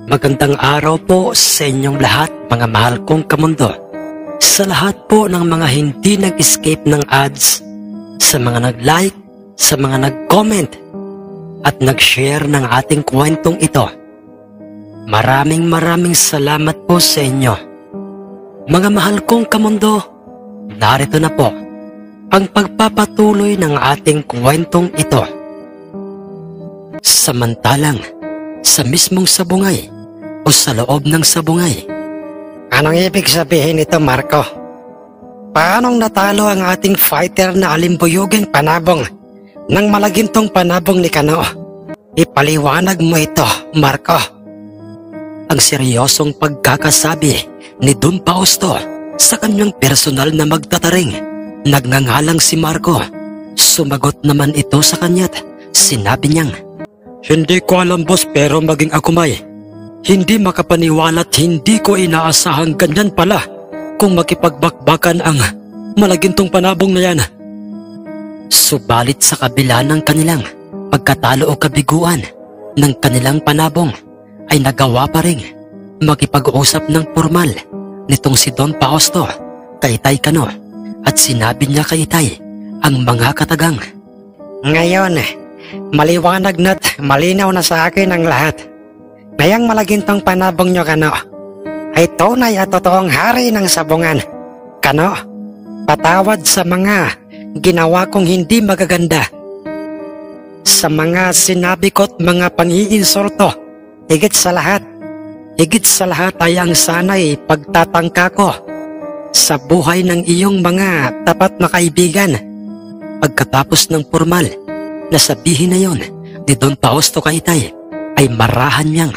Magandang araw po sa inyong lahat, mga mahal kong kamundo. Sa lahat po ng mga hindi nag-escape ng ads, sa mga nag-like, sa mga nag-comment, at nag-share ng ating kwentong ito. Maraming salamat po sa inyo. Mga mahal kong kamundo, narito na po ang pagpapatuloy ng ating kwentong ito. Samantalang, sa mismong sabungay o sa loob ng sabungay. Anong ibig sabihin nito, Marco? Paanong natalo ang ating fighter na alimbuyuging panabong ng malagintong panabong ni Kano? Ipaliwanag mo ito, Marco. Ang seryosong pagkakasabi ni Don Fausto sa kanyang personal na magtataring. Nagngangalang si Marco. Sumagot naman ito sa kanya't sinabi niyang, "Hindi ko alam, boss, pero maging ako may hindi makapaniwala at hindi ko inaasahang ganyan pala kung makipagbakbakan ang malagintong panabong na yan." Subalit sa kabila ng kanilang pagkatalo o kabiguan ng kanilang panabong ay nagawa pa rin makipag-usap ng formal nitong si Don Fausto kay Tay Kano at sinabi niya kay Tay ang mga katagang, "Ngayon, maliwanag na't malinaw na sa akin ang lahat. Ngayang malagintong panabong nyo, Kano, ay tunay at totoong hari ng sabungan. Kano, patawad sa mga ginawa kong hindi magaganda. Sa mga sinabi ko't mga pang-iinsulto, higit sa lahat ay ang sana'y pagtatangka ko sa buhay ng iyong mga tapat na kaibigan." Pagkatapos ng formal na sabihin na yon ni Don Fausto kay Tay, ay marahan niyang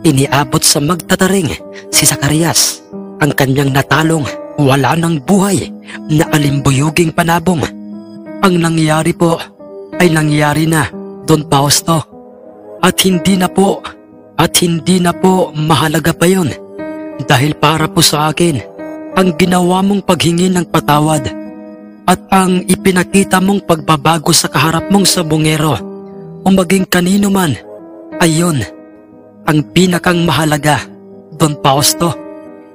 iniabot sa magtataring si Zacarias ang kanyang natalong wala ng buhay na alimbuyuging panabong. Ang nangyari po ay nangyari na, Don Fausto, at hindi na po mahalaga pa yon dahil para po sa akin ang ginawa mong paghingi ng patawad at ang ipinakita mong pagbabago sa kaharap mong sabungero o maging kanino man ay yun ang pinakang mahalaga, Don Fausto.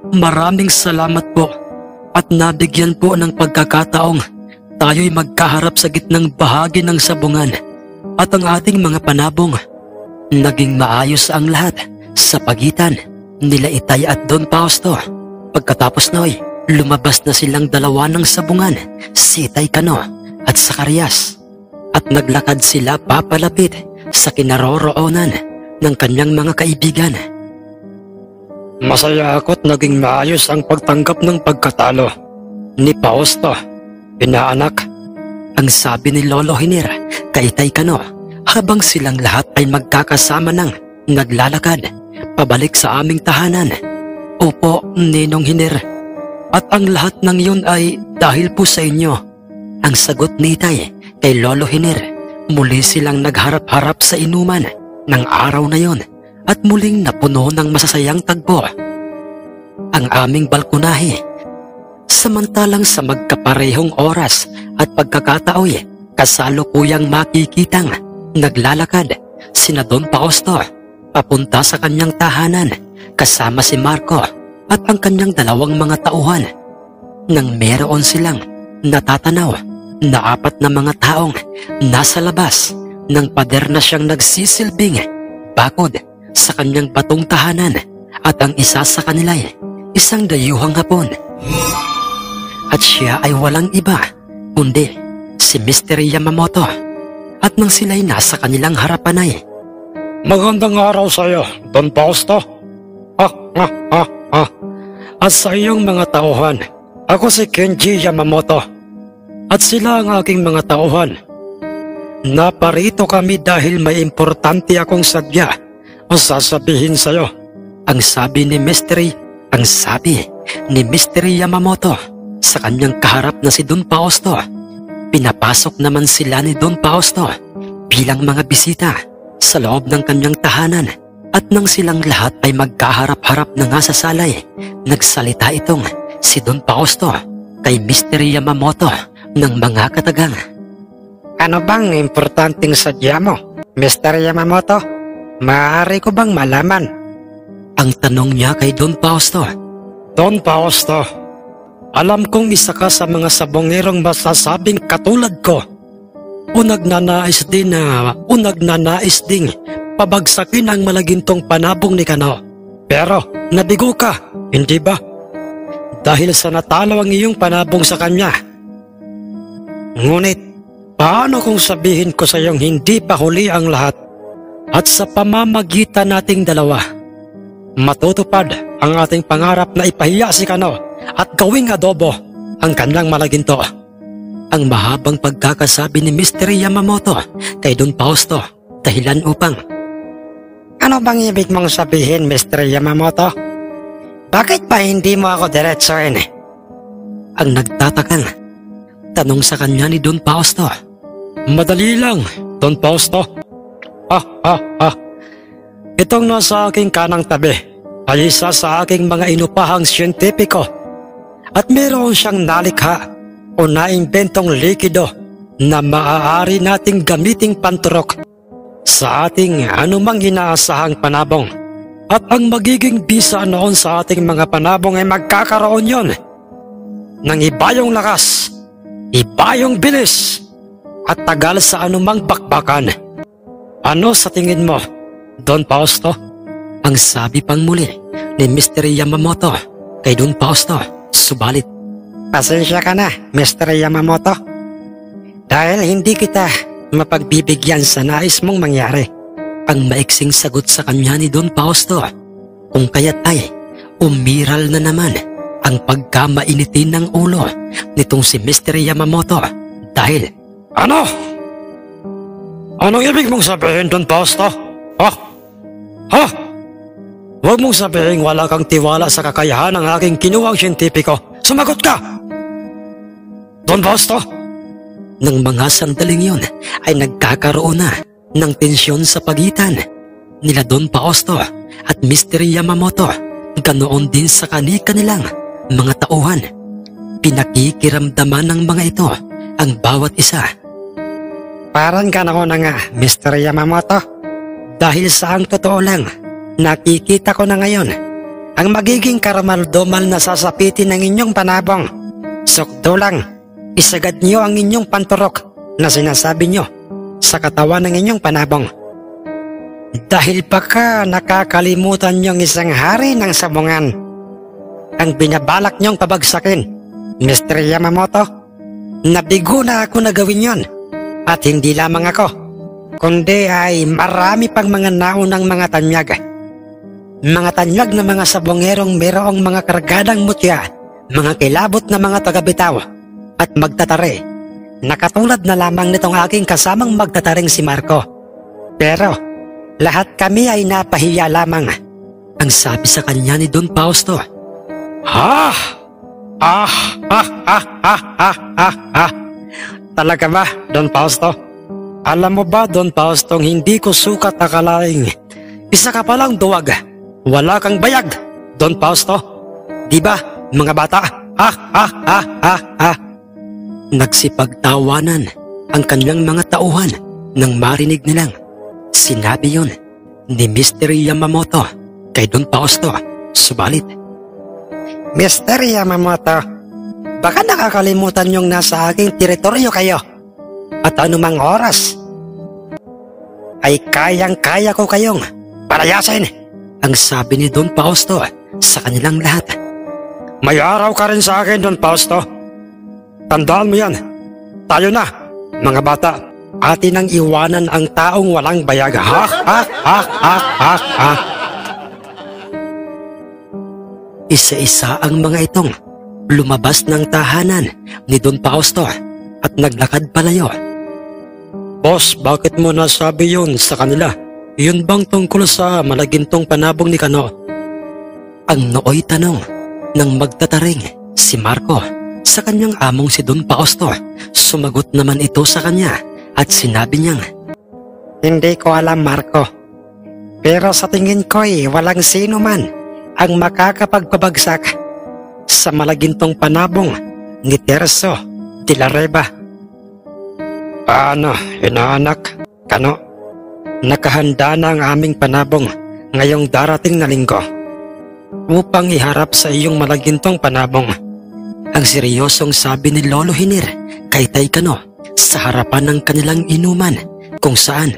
Maraming salamat po at nabigyan po ng pagkakataong tayo'y magkaharap sa gitnang bahagi ng sabungan at ang ating mga panabong. Naging maayos ang lahat sa pagitan nila Itay at Don Fausto. Pagkatapos no'y lumabas na silang dalawa ng sabungan, si Tay Kano at Zacarias, at naglakad sila papalapit sa kinaroroonan ng kanyang mga kaibigan. "Masaya ako't naging maayos ang pagtanggap ng pagkatalo ni Fausto, inaanak," ang sabi ni Lolo Hiner kay Tay Kano habang silang lahat ay magkakasama ng naglalakad pabalik sa aming tahanan. "Opo, Ninong Hiner. At ang lahat ng yun ay dahil po sa inyo," ang sagot ni Tay kay Lolo Hiner. Muli silang nagharap-harap sa inuman ng araw na yon at muling napuno ng masasayang tagpo ang aming balkonahe. Samantalang sa magkaparehong oras at pagkakataoy, kasalukuyang makikitang naglalakad sina Don Fausto papunta sa kanyang tahanan kasama si Marco at ang kanyang dalawang mga tauhan. Nang meron silang natatanaw na 4 na mga taong nasa labas ng pader na siyang nagsisilbing bakod sa kanyang batong tahanan, at ang isa sa kanila ay isang dayuhang Hapon. At siya ay walang iba kundi si Mr. Yamamoto. At nang sila'y nasa kanilang harapan ay, "Magandang araw sa iyo, Don Fausto. At sa iyong mga tauhan, ako si Kenji Yamamoto. At sila ang aking mga tauhan. Naparito kami dahil may importante akong sadya o sasabihin sa iyo," ang sabi ni Mr. Yamamoto sa kanyang kaharap na si Don Fausto. Pinapasok naman sila ni Don Fausto bilang mga bisita sa loob ng kanyang tahanan, at nang silang lahat ay magkaharap-harap na nga sa salay, nagsalita itong si Don Fausto kay Mr. Yamamoto ng mga katagang, "Ano bang importanteng sadya mo, Mr. Yamamoto? Maaari ko bang malaman?" Ang tanong niya kay Don Fausto. Don Fausto, alam kong isa ka sa mga sabongerong masasabing katulad ko. Unagnanais ding pabagsakin ang malagintong panabong ni Kano. Pero nabigo ka, hindi ba? Dahil sa natalo ang iyong panabong sa kanya. Ngunit, paano kung sabihin ko sa iyong hindi pa huli ang lahat at sa pamamagitan nating dalawa, matutupad ang ating pangarap na ipahiya si Kano at gawing adobo ang kanyang malaginto? Ang mahabang pagkakasabi ni Mr. Yamamoto kay Don Fausto dahilan upang, ano bang ibig mong sabihin, Mr. Yamamoto? Bakit pa hindi mo ako diretsoin? Ang nagtatakang tanong sa kanya ni Don Fausto. Madali lang, Don Fausto. Itong nasa aking kanang tabi ay isa sa aking mga inupahang siyentipiko at meron siyang nalikha o naimbentong likido na maaari nating gamiting panturok sa ating anumang inaasahang panabong. At ang magiging bisa noon sa ating mga panabong ay magkakaroon yon ng ibayong lakas, ibayong bilis, at tagal sa anumang bakbakan. Ano sa tingin mo, Don Fausto? Ang sabi pang muli ni Mr. Yamamoto kay Don Fausto. Subalit, pasensya ka na, Mr. Yamamoto. Dahil hindi kita mapagbibigyan sa nais mong mangyari. Ang maiksing sagot sa kanya ni Don Fausto, kung kaya't ay umiral na naman ang pagkamainitin ng ulo nitong si Mr. Yamamoto dahil, ano? Anong ibig mong sabihin, Don Fausto? Huwag mong sabihin wala kang tiwala sa kakayahan ng aking kinuwang siyentipiko. Sumagot ka! Don Fausto? Nang mga sandaling yun ay nagkakaroon na ng tensyon sa pagitan nila Don Fausto at Mr. Yamamoto. Ganoon din sa kanilang mga tauhan. Pinakikiramdaman ng mga ito ang bawat isa. Parang ganoon na nga, Mr. Yamamoto. Dahil sa ang totoo lang, nakikita ko na ngayon ang magiging karamaldomal na sasapitin ng inyong panabong. Sukdo lang, isagad niyo ang inyong panturok na sinasabi niyo sa katawan ng inyong panabong. Dahil baka nakakalimutan niyong isang hari ng sabungan ang binabalak niyong pabagsakin, Mr. Yamamoto. Nabigo na ako na gawin yon. At hindi lamang ako, kundi ay marami pang mga naunang mga tanyag. Mga tanyag na mga sabongerong mayroong mga kargadang mutya, mga kilabot na mga tagabitaw at magtatari, na katulad na lamang nitong aking kasamang magtataring si Marco. Pero lahat kami ay napahiya lamang. Ang sabi sa kanya ni Don Fausto. Talaga ba, Don Fausto? Alam mo ba, Don Fausto, hindi ko sukat akalaing isa ka palang duwag. Wala kang bayag, Don Fausto. Di ba, mga bata? Nagsipagtawanan ang kanilang mga tauhan nang marinig nilang sinabi yun ni Mr. Yamamoto kay Don Fausto. Subalit, Mr. Yamamoto, baka nakakalimutan niyong nasa aking teritoryo kayo at anumang oras ay kayang-kaya ko kayong palayasin. Ang sabi ni Don Fausto sa kanilang lahat. May araw ka rin sa akin, Don Fausto. Tandaan mo yan. Tayo na, mga bata. Atin ang iwanan ang taong walang bayag. Isa-isa ang mga itong lumabas ng tahanan ni Don Fausto at naglakad palayo. Boss, bakit mo nasabi yun sa kanila? Yun bang tungkol sa malagintong panabong ni Kano? Ang nooy tanong ng magtataring si Marco sa kanyang among si Don Fausto. Sumagot naman ito sa kanya at sinabi niyang, hindi ko alam, Marco. Pero sa tingin ko'y walang sino man ang makakapagpabagsak sa malagintong panabong ni Terzo de la Riva. Paano, inaanak? Kano? Nakahanda na ang aming panabong ngayong darating na linggo. upang iharap sa iyong malagintong panabong. Ang seryosong sabi ni Lolo Hiner kay Tay Kano sa harapan ng kanilang inuman, kung saan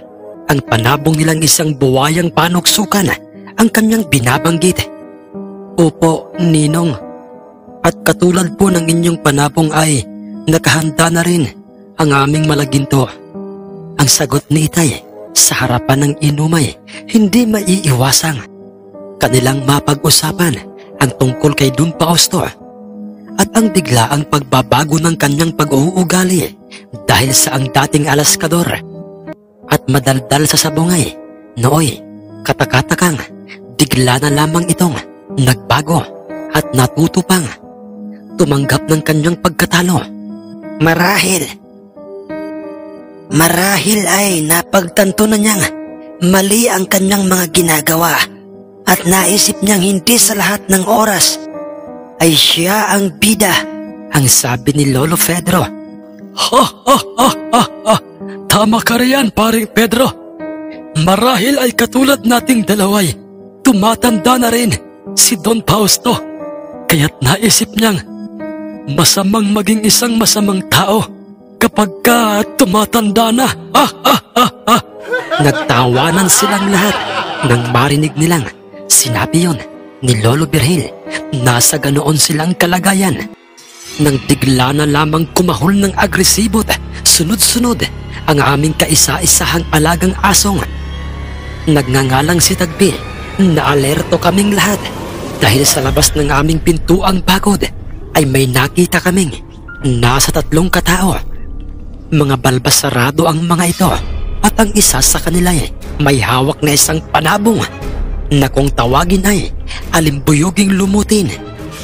ang panabong nilang isang buwayang panuksukan ang kanyang binabanggit. Opo, Ninong. At katulad po ng inyong panabong ay nakahanda na rin ang aming malaginto. Ang sagot ni Itay sa harapan ng inumay hindi maiiwasang kanilang mapag-usapan ang tungkol kay Don Fausto at ang biglaang pagbabago ng kanyang pag-uugali dahil sa ang dating alaskador at madaldal sa sabungay nooy katakatakang bigla na lamang itong nagbago at natutupang tumanggap ng kanyang pagkatalo. Marahil ay napagtanto na niyang mali ang kanyang mga ginagawa at naisip niyang hindi sa lahat ng oras ay siya ang bida, ang sabi ni Lolo Pedro. Ha ha ha ha ha! Tama ka riyan, paring Pedro. Marahil ay katulad nating dalaway, tumatanda na rin si Don Fausto, kaya't naisip niyang masamang maging isang masamang tao kapag ka tumatanda na. Ha ha ha ha! Nagtawanan silang lahat nang marinig nilang sinabi yon ni Lolo Virgil. Nasa ganoon silang kalagayan nang bigla na lamang kumahol ng agresibo't sunod-sunod ang aming kaisa-isahang alagang asong. Nagngangalang si Tagpi na alerto kaming lahat dahil sa labas ng aming pintuang bakod ay may nakita kaming nasa 3 katao. Mga balbasarado ang mga ito at ang isa sa kanila ay may hawak na isang panabong na kung tawagin ay alimbuyoging lumutin.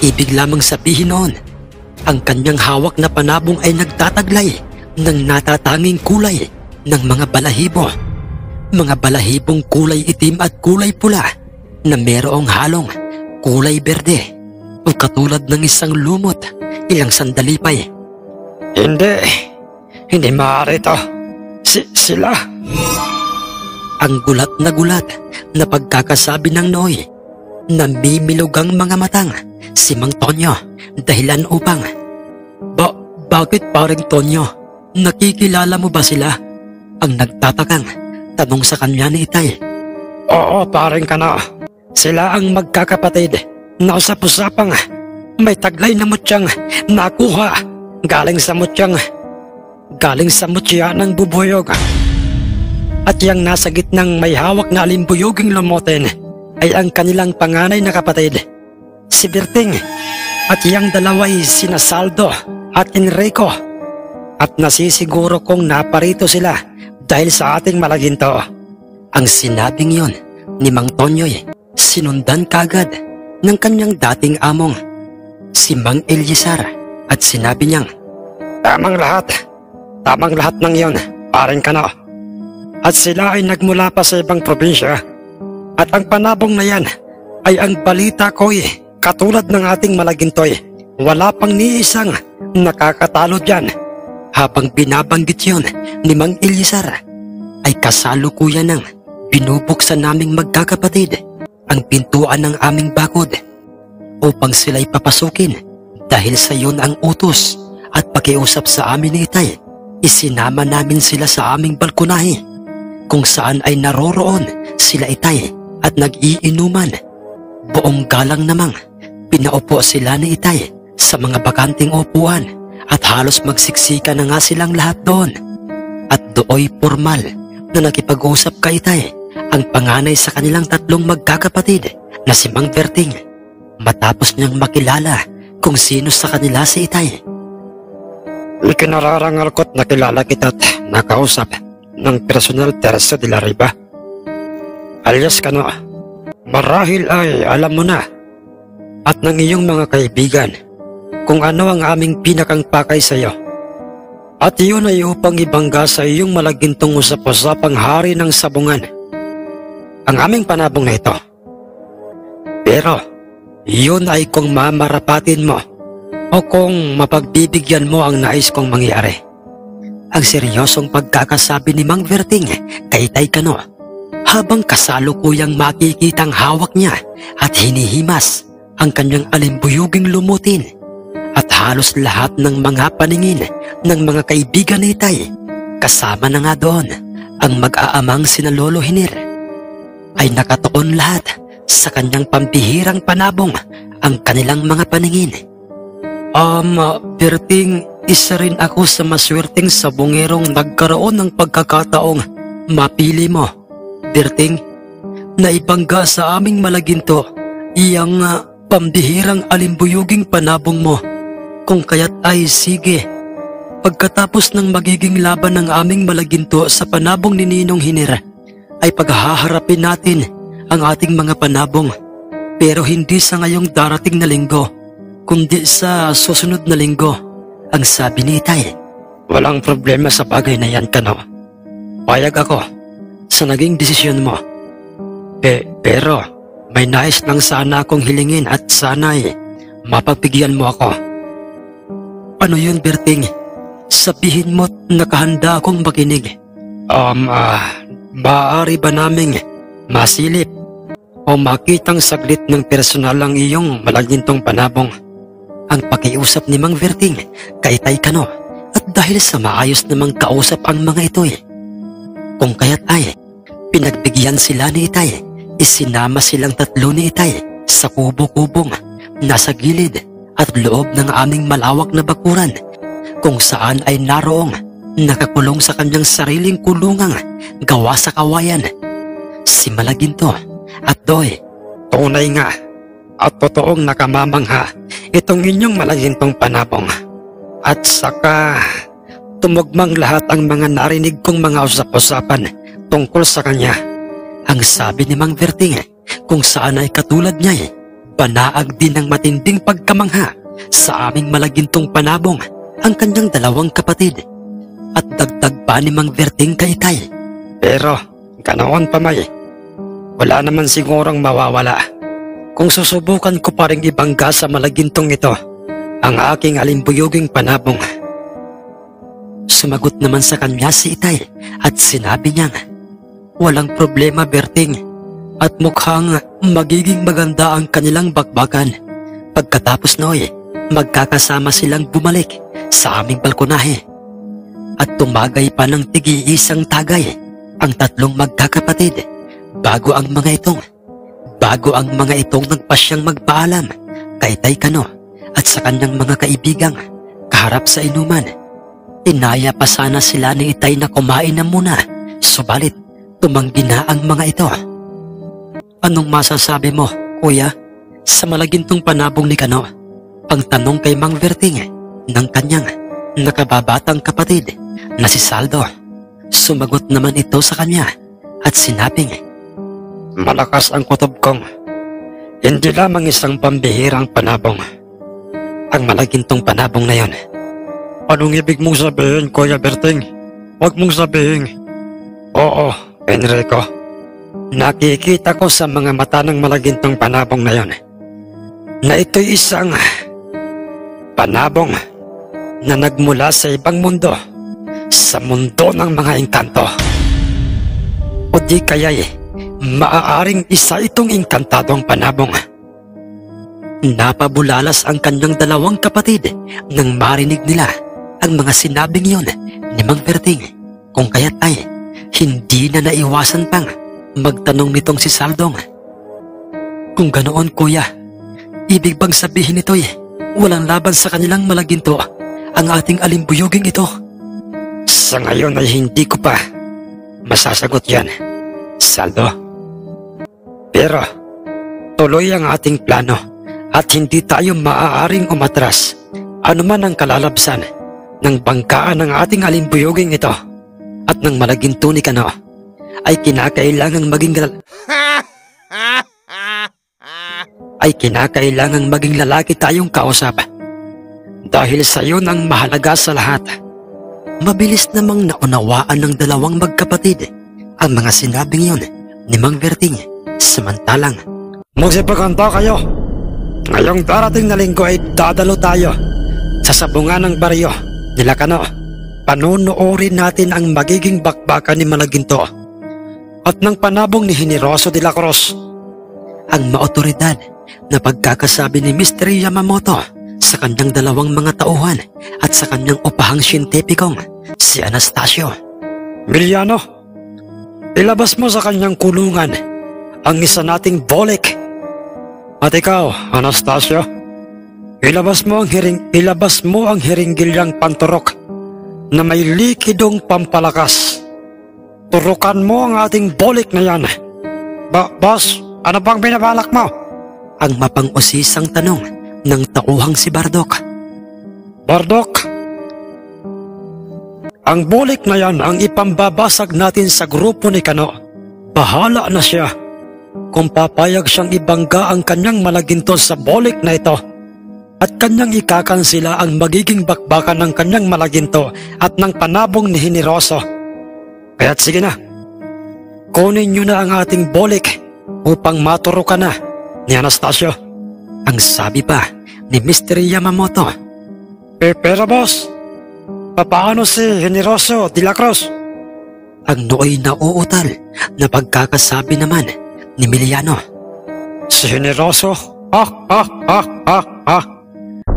Ibig lamang sabihin noon, ang kanyang hawak na panabong ay nagtataglay ng natatanging kulay ng mga balahibo. Mga balahibong kulay itim at kulay pula na merong halong kulay berde o katulad ng isang lumot. Ilang sandali pa'y, Hindi maaari to. Sila. Ang gulat na pagkakasabi ng Noy. Namimilog ang mga matang si Mang Tonyo dahilan upang, Bakit paring Tonyo? Nakikilala mo ba sila? Ang nagtatakang tanong sa kanya ni Itay. Oo, paring Kano. Sila ang magkakapatid na usap-usapang may taglay na mutyang nakuha galing sa mutya ng bubuyog. At yang nasa gitnang may hawak na alimbuyoging lumotin ay ang kanilang panganay na kapatid, si Berting. At yang dalaway sina Saldo at Enrico. At nasisiguro kong naparito sila dahil sa ating malaginto. Ang sinabing yon ni Mang Tonyo'y sinundan kagad ng kanyang dating among, si Mang Eliasar, at sinabi niyang, Tamang lahat ng yon, paring Kano. At sila ay nagmula pa sa ibang probinsya. At ang panabong na yan ay ang balita ko'y katulad ng ating malagintoy. Wala pang ni isang nakakatalo dyan. Habang binabanggit yon ni Mang Eliasar, ay kasalukuyan ng binubuksan naming magkakapatid ang pintuan ng aming bakod upang sila'y papasukin. Dahil sa yun ang utos at pakiusap sa amin ni Itay, isinama namin sila sa aming balkonahe kung saan ay naroroon sila Itay at nag-iinuman. Buong galang namang pinaupo sila ni Itay sa mga bakanting upuan at halos magsiksika na nga silang lahat doon. At dooy formal na nakipag-usap kay Itay ang panganay sa kanilang 3 magkakapatid na si Mang Berting, matapos niyang makilala kung sino sa kanila si Itay. Ikinararangal ko't nakilala kita't nakausap ng personal Teresa de la Riva. Alias Kano, marahil ay alam mo na at ng iyong mga kaibigan kung ano ang aming pinakang pakay sa iyo. At iyon ay upang ibangga sa iyong malagintong usap-usapang hari ng sabungan ang aming panabong na ito. Pero iyon ay kung mamarapatin mo o kung mapagbibigyan mo ang nais kong mangyari. Ang seryosong pagkakasabi ni Mang Berting kay Tay Kano. habang kasalukuyang makikitang hawak niya at hinihimas ang kanyang alimbuyuging lumutin at halos lahat ng mga paningin ng mga kaibigan ni Itay, kasama na nga doon ang mag-aamang sina Lolo Hiner, ay nakatuon lahat sa kanyang pambihirang panabong ang kanilang mga paningin. Berting, isa rin ako sa maswerteng sabongerong nagkaroon ng pagkakataong mapili mo. Berting, naibangga sa aming malaginto iyang pambihirang alimbuyuging panabong mo. Kung kaya't ay sige, pagkatapos ng magiging laban ng aming malaginto sa panabong ni Ninong Hiner, ay paghaharapin natin ang ating mga panabong, pero hindi sa ngayong darating na linggo, kundi sa susunod na linggo, ang sabi ni Itay. Walang problema sa bagay na yan, Kano. Payag ako sa naging desisyon mo. Pero may nais lang sana akong hilingin at sana'y mapagpigyan mo ako. Ano yun, Berting? Sabihin mo't nakahanda akong makinig. Maaari ba naming masilip o makitang saglit ng personal ang iyong malagintong panabong? Ang pakiusap ni Mang Berting kay Tay Kano, at dahil sa maayos namang kausap ang mga ito kung kaya't ay pinagbigyan sila ni Itay, isinama silang tatlo ni Itay sa kubo-kubong nasa gilid at loob ng aming malawak na bakuran, kung saan ay naroong nakakulong sa kanyang sariling kulungang gawa sa kawayan si Malaginto. At doy, tunay nga at totoong nakamamangha itong inyong malagintong panabong. At saka tumugmang lahat ang mga narinig kong mga usap-usapan tungkol sa kanya. Ang sabi ni Mang Berting, kung saan ay katulad niya panaag din ng matinding pagkamangha sa aming malagintong panabong ang kanyang dalawang kapatid. At dagdag pa ni Mang Berting kay Itay, pero ganoon pa may, wala naman sigurong mawawala kung susubukan ko pa rin ibangga sa malagintong ito ang aking alimbuyuging panabong. Sumagot naman sa kanya si Itay at sinabi niyang, walang problema, Berting, at mukhang magiging maganda ang kanilang bakbakan. Pagkatapos noy, magkakasama silang bumalik sa aming balkonahe. At tumagay pa ng tigi-isang tagay ang tatlong magkakapatid bago ang mga itong nagpasyang magpaalam kay Tay Kano at sa kanyang mga kaibigang kaharap sa inuman. Inaya pa sana sila ni Itay na kumain na muna, subalit tumanggi na ang mga ito. Anong masasabi mo, kuya, sa malagintong panabong ni Kano? Ang tanong kay Mang Berting ng kanyang nakababatang kapatid na si Saldo. Sumagot naman ito sa kanya at sinabing, malakas ang kutob kong. Hindi lamang isang pambihirang panabong ang malagintong panabong na yon. Anong ibig mong sabihin, Kuya Berting? Huwag mong sabihin. Oo, Enrico. Nakikita ko sa mga mata ng malagintong panabong na yon na ito'y isang panabong na nagmula sa ibang mundo, sa mundo ng mga engkanto. O di kaya'y maaaring isa itong engkantadong panabong. Napabulalas ang kanyang dalawang kapatid nang marinig nila ang mga sinabing yun ni Mang Berting, kung kaya't ay hindi na naiwasan pang magtanong nitong si Saldong. Kung ganoon, kuya, ibig bang sabihin nito'y walang laban sa kanilang malaginto ang ating alimbuyuging ito? Sa ngayon ay hindi ko pa masasagot yan, Saldo. Pero tuloy ang ating plano at hindi tayo maaaring umatras anuman ang kalalabsan ng bangkaan ng ating alimbuyuging ito. At ng malaginto ni Kano ay kinakailangang maging lalaki tayong kausap. Dahil sa iyon ang mahalaga sa lahat. Mabilis namang naunawaan ng dalawang magkapatid ang mga sinabing yun ni Mang Berting. Samantalang, magsipagkanta kayo. Ngayong darating na linggo ay dadalo tayo sa sabungan ng baryo nila Kano. Panunuorin natin ang magiging bakbakan ni Malaginto. at ng panabong ni Generoso de la Cruz. Ang maotoridad na pagkakasabi ni Mr. Yamamoto sa kanyang dalawang mga tauhan at sa kanyang upahang siyentipikong si Anastasio. Emiliano, ilabas mo sa kanyang kulungan ang isa nating bolik. At ikaw, Anastasio, ilabas mo ang hiringgilyang panturok na may likidong pampalakas. Turukan mo ang ating bolik na yan. Boss, ano bang binabalak mo? Ang mapang-usisang tanong ng tauhang si Bardock. Bardock, ang bolik na yan ang ipambabasag natin sa grupo ni Kano. Bahala na siya kung papayag siyang ibangga ang kanyang malaginto sa bolik na ito at kanyang ikakansila ang magiging bakbakan ng kanyang malaginto at ng panabong ni Generoso. Kaya't sige na, kunin niyo na ang ating bolik upang maturukan na ni Anastasio. Ang sabi pa ni Mr. Yamamoto. Pero boss, papaano si Generoso de la Cruz? Ang nooy na uutal na pagkakasabi naman ni Emiliano. Si Generoso?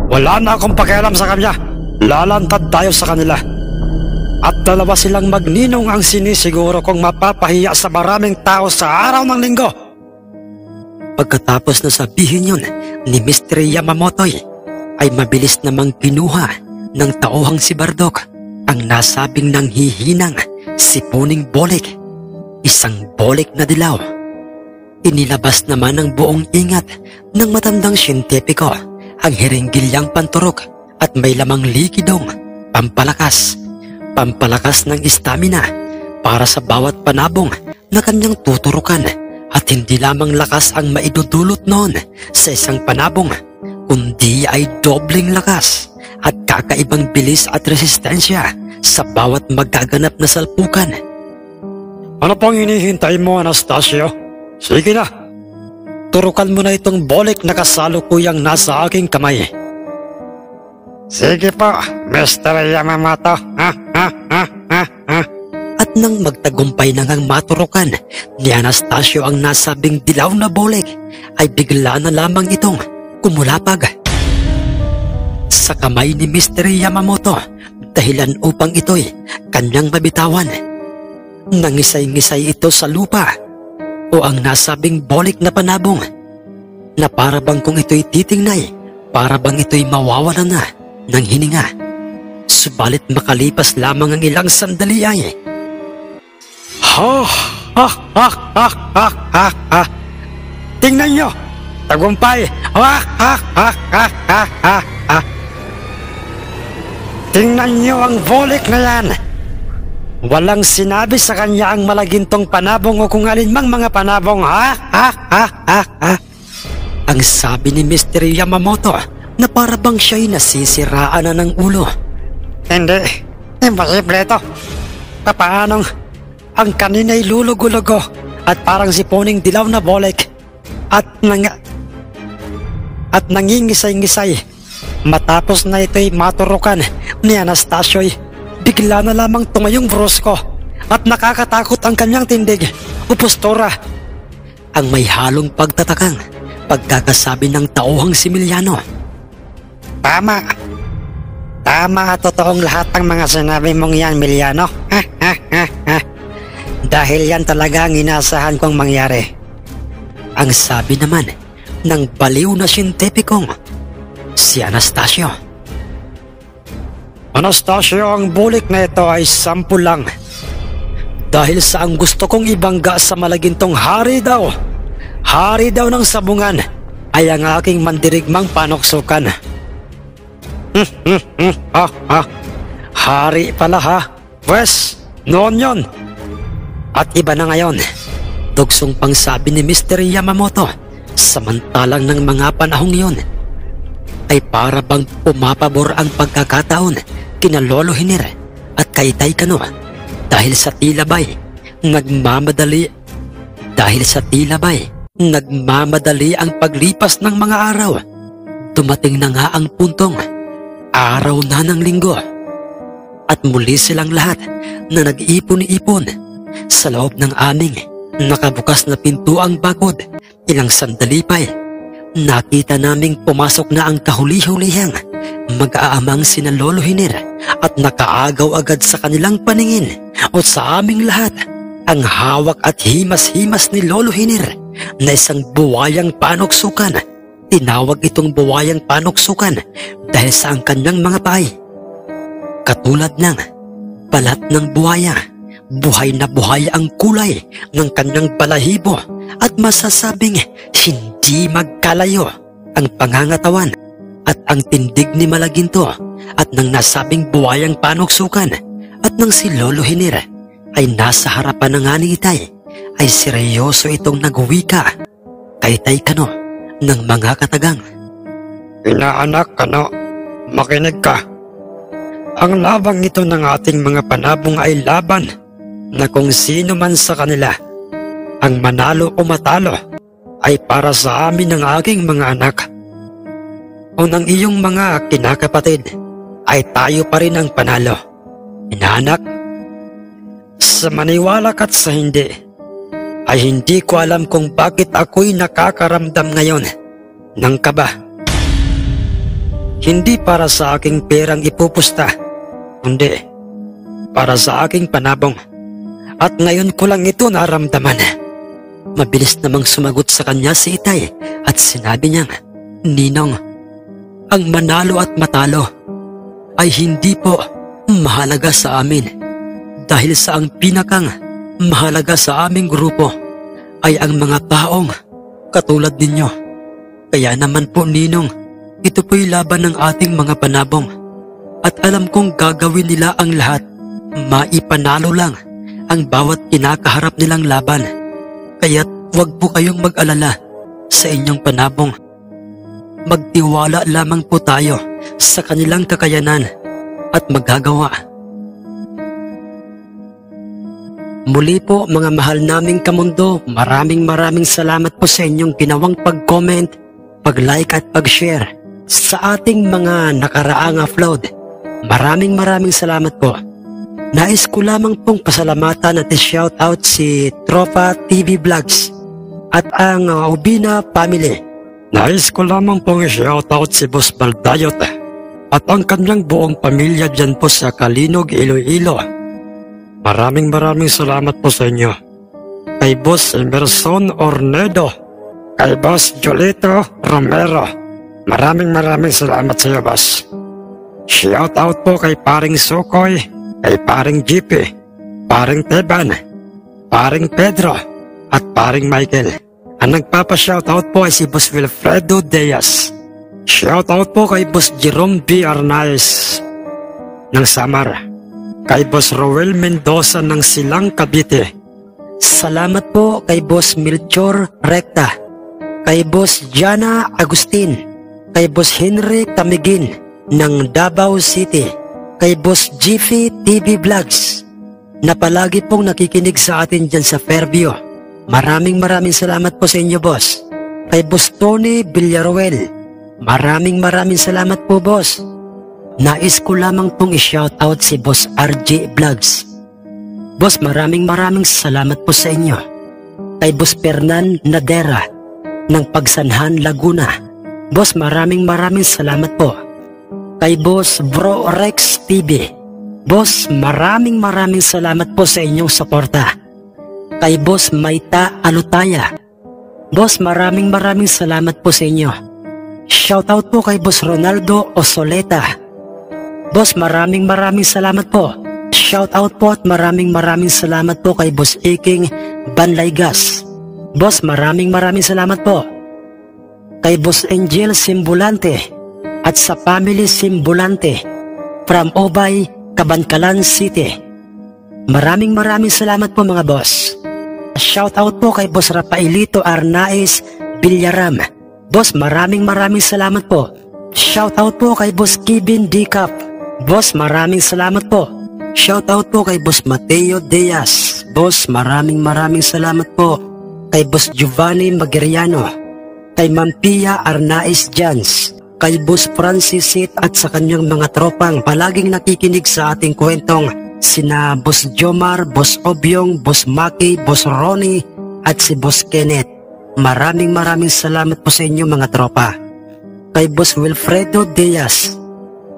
Wala na akong pakialam sa kanya. Lalantad tayo sa kanila. At dalawa silang magninong ang sinisiguro kong mapapahiya sa maraming tao sa araw ng linggo. Pagkatapos na sabihin yun ni Mr. Yamamoto ay mabilis namang kinuha ng tauhang si Bardock ang nasabing nanghihinang sipuning bolik. Isang bolik na dilaw. Inilabas naman ng buong ingat ng matandang siyentipiko ang hiringgilyang panturok at may lamang likidong pampalakas. Pampalakas ng istamina para sa bawat panabong na kanyang tuturukan at hindi lamang lakas ang maidudulot noon sa isang panabong kundi ay dobleng lakas at kakaibang bilis at resistensya sa bawat magaganap na salpukan. Ano pang hinihintay mo, Anastasio? Sige na, turukan mo na itong bolik na kasalukuyang nasa aking kamay. Sige po, Mr. Yamamoto. At nang magtagumpay na ngang maturukan ni Anastasio ang nasabing dilaw na bolik, ay bigla na lamang itong kumulapag sa kamay ni Mr. Yamamoto, dahilan upang ito'y kanyang mabitawan. Nangisay-ngisay ito sa lupa o ang nasabing bolik na panabong na para bang kung ito'y titingnay, para bang ito'y mawawalan na ng hininga. Subalit makalipas lamang ang ilang sandali ay tingnan nyo, tagumpay. Tingnan nyo ang bolik na yan. Walang sinabi sa kanya ang malagintong panabong o kung alinmang mga panabong. Ang sabi ni Mr. Yamamoto na para bang siya'y nasisiraan na ng ulo. Hindi, imposible ito. Papaanong ang kanina'y lulugo-lugo at parang sipuning dilaw na bolik at nangingisay-ngisay. Matapos na ito'y maturukan ni Anastasio'y bigla na lamang tumayong brusko at nakakatakot ang kanyang tindig o postura. Ang may halong pagtatakang pagkakasabi ng tauhang si Emiliano. Tama at totoong lahat ng mga sinabi mong yan, Emiliano. Dahil yan talaga ang inaasahan kong mangyari. Ang sabi naman ng baliw na siyentipikong si Anastasio. Anastasio, ang bulik na ito ay 10 lang. Dahil sa ang gusto kong ibangga sa malagintong hari daw ng sabungan ay ang aking mandirigmang panuksukan. Hari pala ha? Pwes, noon yon. At iba na ngayon, dugsong pang sabi ni Mr. Yamamoto, samantalang ng mga panahong yun ay para bang pumapabor ang pagkakataon kina Lolo Hiner at kay Tay Kano dahil sa tila ba'y nagmamadali ang paglipas ng mga araw. Dumating na nga ang puntong araw na ng linggo at muli silang lahat na nag-ipon-ipon sa loob ng aming Nakabukas na pinto ang bakod. Ilang sandali pa nakita naming pumasok na ang kahuli-hulihang mag-aamang sina Lolo Hiner at nakaagaw agad sa kanilang paningin o sa aming lahat ang hawak at himas-himas ni Lolo Hiner na isang buwayang panuksukan. Tinawag itong buwayang panuksukan dahil sa ang kanyang mga pahay. Katulad ng balat ng buhaya, buhay na buhay ang kulay ng kanyang balahibo at masasabing hindi magkalayo ang pangangatawan at ang tindig ni Malaginto at nang nasabing buwayang panuksukan at nang si Lolo Hiner ay nasa harapan ng ani Itay ay seryoso itong nagwika kay Tay Kano ng mga katagang. Inaanak Kano, makinig ka. Ang labang ito ng ating mga panabong ay laban na kung sino man sa kanila ang manalo o matalo ay para sa amin ng aking mga anak. O ng iyong mga kinakapatid ay tayo pa rin ang panalo. Inaanak, sa maniwala ka't sa hindi, ay hindi ko alam kung bakit ako'y nakakaramdam ngayon ng kaba. Hindi para sa aking perang ipupusta, kundi para sa aking panabong. At ngayon ko lang ito naramdaman. Mabilis namang sumagot sa kanya si Itay at sinabi niyang, Ninong, ang manalo at matalo ay hindi po mahalaga sa amin dahil sa ang pinakang mahalaga sa aming grupo ay ang mga taong katulad ninyo. Kaya naman po Ninong, ito po'y laban ng ating mga panabong at alam kong gagawin nila ang lahat. Maipanalo lang ang bawat kinakaharap nilang laban. Kaya't huwag po kayong mag-alala sa inyong panabong. Magtiwala lamang po tayo sa kanilang kakayanan at magagawa. Muli po mga mahal naming kamundo, maraming salamat po sa inyong ginawang pag-comment, pag-like at pag-share sa ating mga nakaraang upload. Maraming salamat po. Nais ko lamang pong pasalamatan at shoutout si Tropa TV Vlogs at ang Ubina Family. Nais ko lamang pong shoutout si Boss Baldayot at ang kanyang buong pamilya dyan po sa Kalinog, Iloilo. Maraming salamat po sa inyo. Kay Boss Emerson Ornedo, kay Boss Jolito Romero, maraming salamat sa iyo, Boss. Shoutout po kay Paring Sukoy, kay Paring GP, Paring Teban, Paring Pedro, at Paring Michael. Ang nagpapa-shoutout po ay si Boss Wilfredo Diaz. Shoutout po kay Boss Jerome B. Arnaiz ng Samar, kay Boss Roel Mendoza ng Silang Cavite. Salamat po kay Boss Melchor Recta, kay Boss Jana Agustin, kay Boss Henry Tamigin ng Davao City, kay Boss Jiffy TV Vlogs na palagi pong nakikinig sa atin dyan sa Fairview. Maraming salamat po sa inyo, Boss. Kay Boss Tony Villaruel, maraming salamat po, Boss. Nais ko lamang pong i-shoutout si Boss RJ Vlogs. Boss, maraming salamat po sa inyo. Kay Boss Fernan Nadera ng Pagsanhan, Laguna. Boss, maraming salamat po. Kay Boss Bro Rex TV. Boss, maraming salamat po sa inyong suporta. Kay Boss Maita Alutaya. Boss, maraming salamat po sa inyo. Shoutout po kay Boss Ronaldo Osoleta. Boss, maraming salamat po. Shoutout po at maraming salamat po kay Boss Iking Banlaygas. Boss, maraming salamat po. Kay Boss Angel Simbulante at sa Family Simbulante from Obay, Cabancalan City. Maraming salamat po mga boss. Shoutout po kay Boss Rafaelito Arnaiz Villaram. Boss, maraming salamat po. Shoutout po kay Boss Kevin Dicap. Boss, maraming salamat po. Shoutout po kay Boss Mateo Diaz. Boss, maraming salamat po. Kay Boss Giovanni Magiriano, kay Ma'am Pia Arnaiz Jans, kay Boss Francis Sit at sa kanyang mga tropang palaging nakikinig sa ating kwentong sina Boss Jomar, Boss Obyong, Boss Maki, Boss Ronnie, at si Boss Kenneth. Maraming salamat po sa inyo mga tropa. Kay Boss Wilfredo Diaz,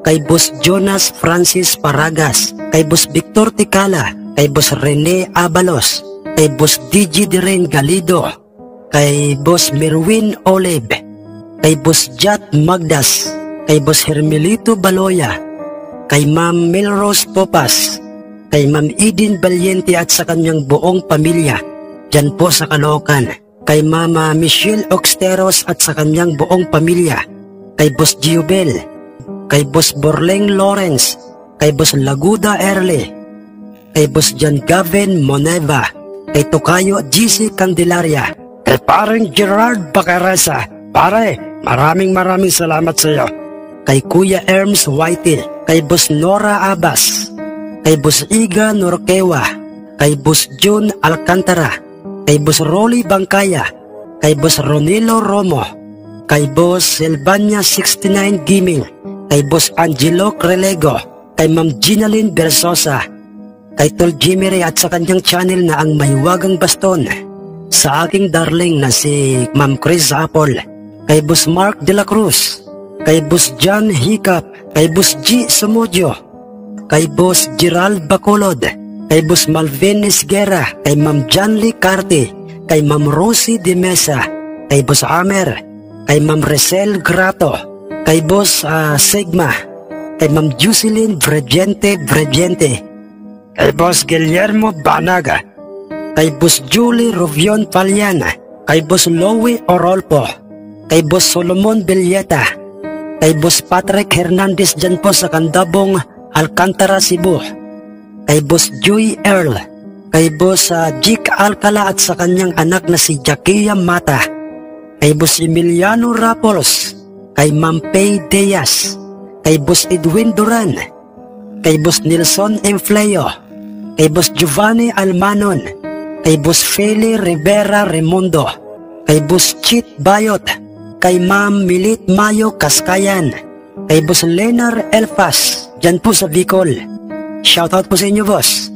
kay Boss Jonas Francis Paragas, kay Boss Victor Ticala, kay Boss Rene Abalos, kay Boss DJ Diren Galido, kay Boss Merwin Olive, kay Boss Jat Magdas, kay Boss Hermelito Baloya, kay Ma'am Melrose Popas, kay Ma'am Eden Valiente at sa kanyang buong pamilya dyan po sa Caloocan, kay Mama Michelle Oxteros at sa kanyang buong pamilya, kay Boss Giobel, kay Boss Borleng Lawrence, kay Boss Laguda Erle, kay Boss John Gavin Moneva, kay Tokayo GC Candelaria, kay Pareng Gerard Bacaresa. Pare, maraming salamat sa iyo. Kay Kuya Erms Whitel, kay Boss Nora Abas, kay Boss Iga Norquewa, kay Boss June Alcantara, kay Boss Rolly Bangkaya, kay Boss Ronilo Romo, kay Boss Silvania 69 Gaming, kay Boss Angelo Crelego, kay Ma'am Ginaline Bersosa, kay Tol Jimmy Ray at sa kanyang channel na ang Mahiwagang Baston, sa aking darling na si Ma'am Chris Apple, kay Boss Mark De La Cruz, kay Boss John Hiccup, kay Boss G Sumudio, kay Boss Gerald Bacolod, kay Boss Malvin Esguera, kay Ma'am Janly Carte, kay Ma'am Rosie De Mesa, kay Boss Amer, kay Ma'am Resel Grato, kay Boss Sigma, kay Ma'am Jocelyn Bregente, kay Boss Guillermo Banaga, kay Boss Julie Rovion Paliana, kay Boss Lowy Orolpo, kay Boss Solomon Villeta, kay Boss Patrick Hernandez dyan po sa Candabong, Alcantara, Cebu, kay Boss Joy Earl, kay Boss Jik Alcala at sa kanyang anak na si Jackia Mata, kay Boss Emiliano Rapols, kay Ma'am Pay Diaz, kay Boss Edwin Duran, kay Boss Nelson Enfleo, kay Boss Giovanni Almanon, kay Boss Feli Rivera Remundo, kay Boss Chit Bayot, kay Ma'am Milit Mayo Kaskayan, kay Boss Lenar Elfas dyan po sa Bicol. Shoutout po sa inyo, boss.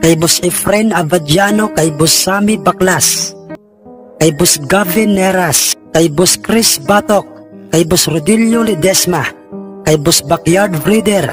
Kay Boss Efren Abadiano, kay Boss Sammy Baklas, kay Boss Gavin Neras, kay Boss Chris Batok, kay Boss Rodilio Ledesma, kay Boss Backyard Breeder,